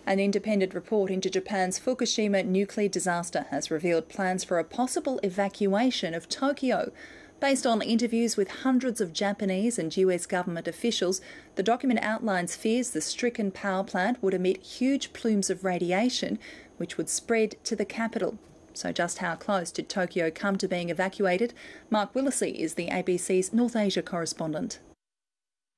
An independent report into Japan's Fukushima nuclear disaster has revealed plans for a possible evacuation of Tokyo. Based on interviews with hundreds of Japanese and US government officials, the document outlines fears the stricken power plant would emit huge plumes of radiation, which would spread to the capital. So just how close did Tokyo come to being evacuated? Mark Willesee is the ABC's North Asia correspondent.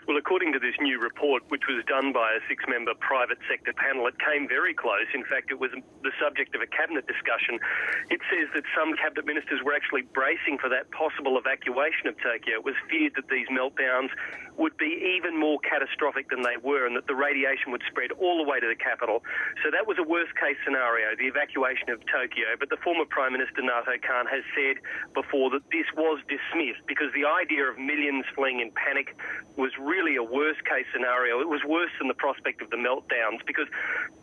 Well, according to this new report, which was done by a six-member private sector panel, it came very close. In fact, it was the subject of a cabinet discussion. It says that some cabinet ministers were actually bracing for that possible evacuation of Tokyo. It was feared that these meltdowns would be even more catastrophic than they were and that the radiation would spread all the way to the capital. So that was a worst-case scenario, the evacuation of Tokyo. But the former Prime Minister, Nato Kan, has said before that this was dismissed because the idea of millions fleeing in panic was really a worst-case scenario. It was worse than the prospect of the meltdowns because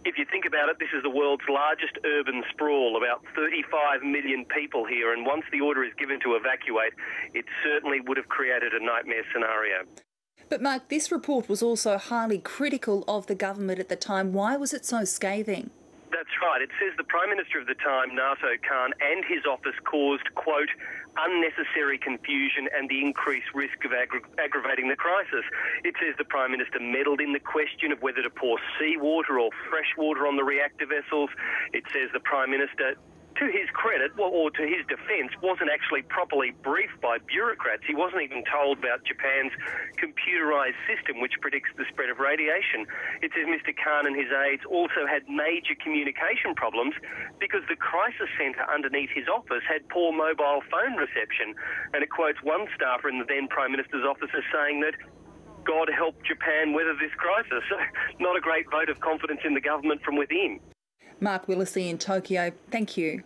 if you think about it, this is the world's largest urban sprawl, about 35 million people here, and once the order is given to evacuate, it certainly would have created a nightmare scenario. But Mark, this report was also highly critical of the government at the time. Why was it so scathing? That's right. It says the Prime Minister of the time, Nato Kan, and his office caused, quote, unnecessary confusion and the increased risk of aggravating the crisis. It says the Prime Minister meddled in the question of whether to pour seawater or fresh water on the reactor vessels. It says the Prime Minister, to his credit, or to his defence, wasn't actually properly briefed by bureaucrats. He wasn't even told about Japan's computerised system, which predicts the spread of radiation. It says Mr. Khan and his aides also had major communication problems because the crisis centre underneath his office had poor mobile phone reception. And it quotes one staffer in the then Prime Minister's office as saying that God help Japan weather this crisis. So not a great vote of confidence in the government from within. Mark Willesee in Tokyo, thank you.